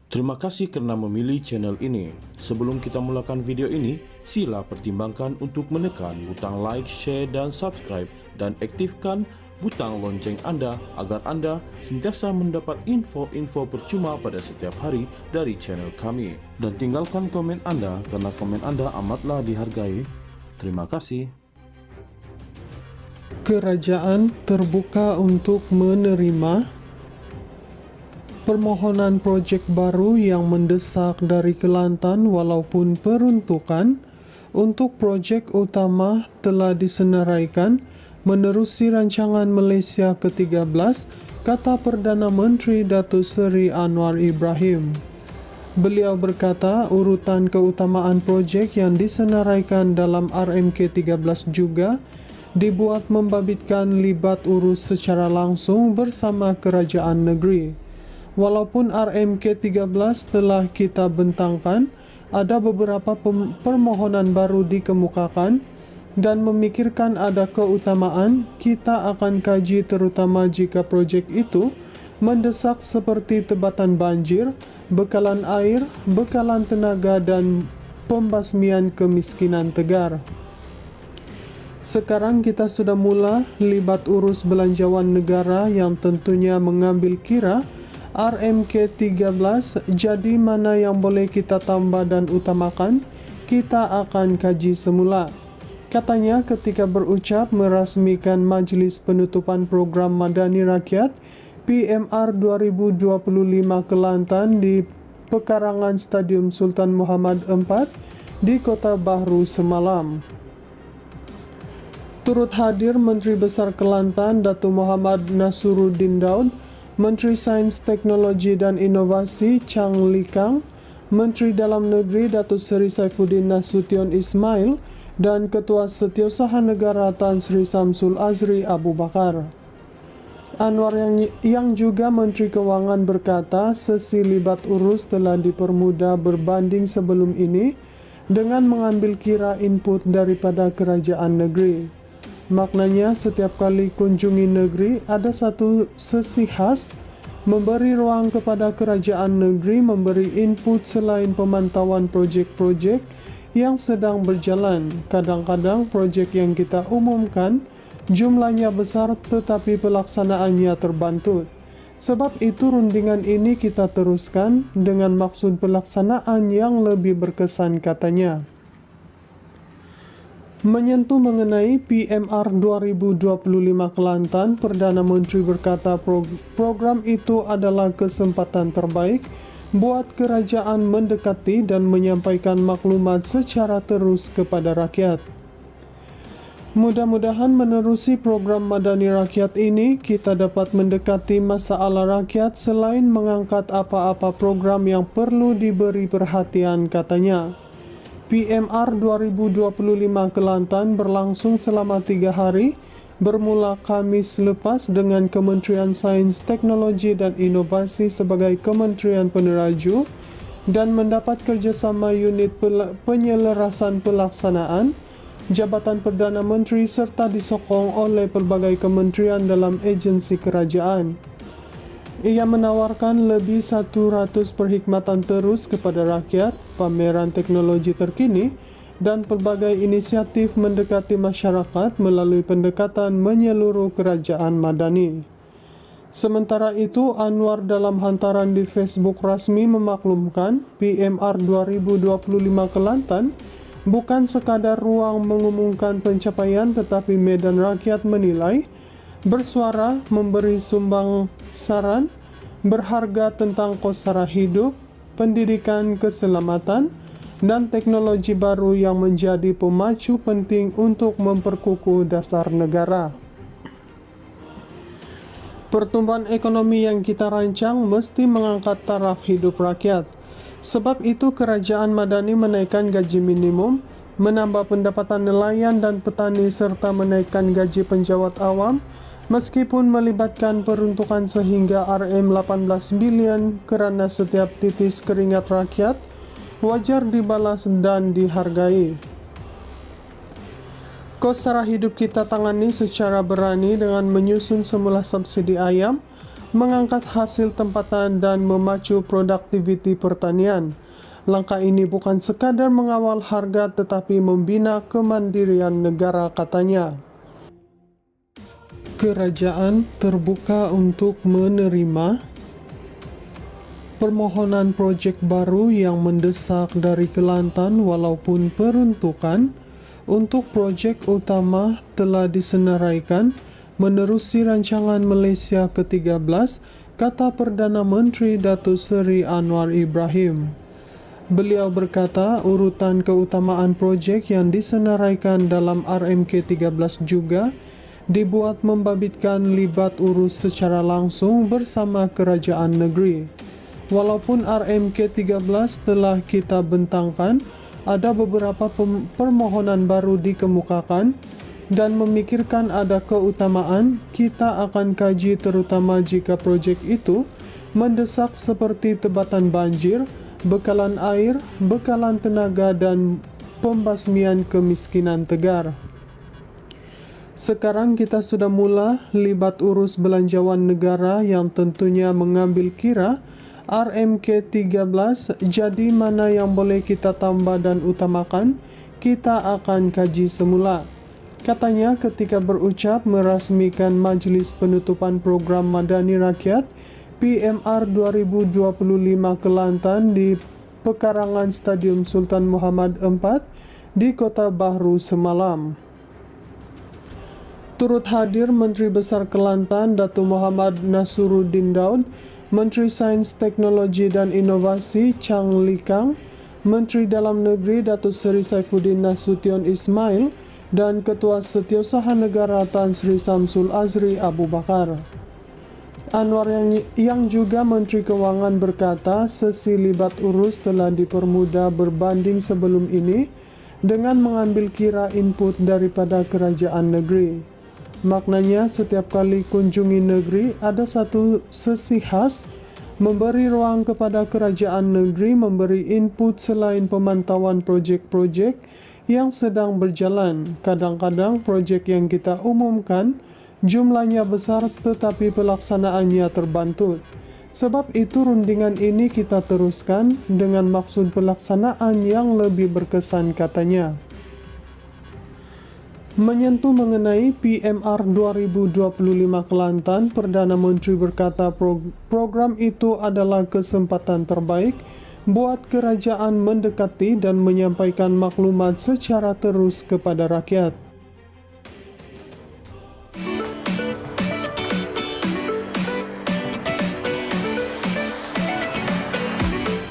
Terima kasih kerana memilih channel ini. Sebelum kita mulakan video ini, sila pertimbangkan untuk menekan butang like, share dan subscribe dan aktifkan butang lonceng anda agar anda sentiasa mendapat info-info percuma pada setiap hari dari channel kami. Dan tinggalkan komen anda kerana komen anda amatlah dihargai. Terima kasih. Kerajaan terbuka untuk menerima permohonan projek baru yang mendesak dari Kelantan walaupun peruntukan untuk projek utama telah disenaraikan menerusi rancangan Malaysia ke-13, kata Perdana Menteri Datuk Seri Anwar Ibrahim. Beliau berkata urutan keutamaan projek yang disenaraikan dalam RMK13 juga dibuat membabitkan libat urus secara langsung bersama kerajaan negeri. Walaupun RMK13 telah kita bentangkan, ada beberapa permohonan baru dikemukakan dan memikirkan ada keutamaan, kita akan kaji terutama jika projek itu mendesak seperti tebatan banjir, bekalan air, bekalan tenaga dan pembasmian kemiskinan tegar. Sekarang kita sudah mula libat urus belanjawan negara yang tentunya mengambil kira RMK13, jadi mana yang boleh kita tambah dan utamakan, kita akan kaji semula. Katanya ketika berucap merasmikan Majlis Penutupan Program Madani Rakyat PMR 2025 Kelantan di pekarangan Stadium Sultan Muhammad IV di Kota Bahru semalam. Turut hadir Menteri Besar Kelantan Datuk Muhammad Nasruddin Daud, Menteri Sains, Teknologi dan Inovasi Chang Likang, Menteri Dalam Negeri Datuk Seri Saifuddin Nasution Ismail dan Ketua Setiausaha Negara Tan Sri Samsul Azri Abu Bakar. Anwar yang juga Menteri Kewangan berkata sesi libat urus telah dipermudah berbanding sebelum ini dengan mengambil kira input daripada kerajaan negeri. Maknanya setiap kali kunjungi negeri ada satu sesi khas memberi ruang kepada kerajaan negeri memberi input selain pemantauan projek-projek yang sedang berjalan. Kadang-kadang projek yang kita umumkan jumlahnya besar tetapi pelaksanaannya terbantut. Sebab itu rundingan ini kita teruskan dengan maksud pelaksanaan yang lebih berkesan, katanya. Menyentuh mengenai PMR 2025 Kelantan, Perdana Menteri berkata program itu adalah kesempatan terbaik buat kerajaan mendekati dan menyampaikan maklumat secara terus kepada rakyat. Mudah-mudahan menerusi program Madani Rakyat ini, kita dapat mendekati masalah rakyat selain mengangkat apa-apa program yang perlu diberi perhatian, katanya. PMR 2025 Kelantan berlangsung selama 3 hari, bermula Khamis lepas dengan Kementerian Sains, Teknologi dan Inovasi sebagai Kementerian Peneraju dan mendapat kerjasama unit penyelarasan pelaksanaan, Jabatan Perdana Menteri serta disokong oleh pelbagai kementerian dalam agensi kerajaan. Ia menawarkan lebih 100 perkhidmatan terus kepada rakyat, pameran teknologi terkini dan pelbagai inisiatif mendekati masyarakat melalui pendekatan menyeluruh kerajaan madani. Sementara itu, Anwar dalam hantaran di Facebook rasmi memaklumkan PMR 2025 Kelantan bukan sekadar ruang mengumumkan pencapaian tetapi medan rakyat menilai, bersuara, memberi sumbang saran, berharga tentang kos sara hidup, pendidikan, keselamatan, dan teknologi baru yang menjadi pemacu penting untuk memperkukuh dasar negara. Pertumbuhan ekonomi yang kita rancang mesti mengangkat taraf hidup rakyat. Sebab itu kerajaan madani menaikkan gaji minimum, menambah pendapatan nelayan dan petani serta menaikkan gaji penjawat awam, meskipun melibatkan peruntukan sehingga RM18 bilion kerana setiap titis keringat rakyat wajar dibalas dan dihargai. Kos sara hidup kita tangani secara berani dengan menyusun semula subsidi ayam, mengangkat hasil tempatan dan memacu produktiviti pertanian. Langkah ini bukan sekadar mengawal harga tetapi membina kemandirian negara, katanya. Kerajaan terbuka untuk menerima permohonan proyek baru yang mendesak dari Kelantan walaupun peruntukan untuk proyek utama telah disenaraikan menerusi rancangan Malaysia ke-13, kata Perdana Menteri Datuk Seri Anwar Ibrahim. Beliau berkata urutan keutamaan projek yang disenaraikan dalam RMK13 juga dibuat membabitkan libat urus secara langsung bersama kerajaan negeri. Walaupun RMK13 telah kita bentangkan, ada beberapa permohonan baru dikemukakan dan memikirkan ada keutamaan, kita akan kaji terutama jika projek itu mendesak seperti tebatan banjir, bekalan air, bekalan tenaga dan pembasmian kemiskinan, tegar. Sekarang kita sudah mula libat urus belanjawan negara yang tentunya mengambil kira RMK13, jadi mana yang boleh kita tambah dan utamakan, kita akan kaji semula. Katanya ketika berucap merasmikan Majlis Penutupan Program Madani Rakyat PMR 2025 Kelantan di pekarangan Stadium Sultan Muhammad IV di Kota Bahru semalam. Turut hadir Menteri Besar Kelantan Datuk Muhammad Nasruddin Daud, Menteri Sains Teknologi dan Inovasi Chang Likang, Menteri Dalam Negeri Datuk Seri Saifuddin Nasution Ismail dan Ketua Setiausaha Negara Tan Sri Samsul Azri Abu Bakar. Anwar yang juga Menteri Keuangan berkata sesi libat urus telah dipermudah berbanding sebelum ini dengan mengambil kira input daripada kerajaan negeri. Maknanya setiap kali kunjungi negeri ada satu sesi khas memberi ruang kepada kerajaan negeri memberi input selain pemantauan projek-projek yang sedang berjalan. Kadang-kadang projek yang kita umumkan jumlahnya besar tetapi pelaksanaannya terbantut. Sebab itu rundingan ini kita teruskan dengan maksud pelaksanaan yang lebih berkesan, katanya. Menyentuh mengenai PMR 2025 Kelantan, Perdana Menteri berkata program itu adalah kesempatan terbaik buat kerajaan mendekati dan menyampaikan maklumat secara terus kepada rakyat.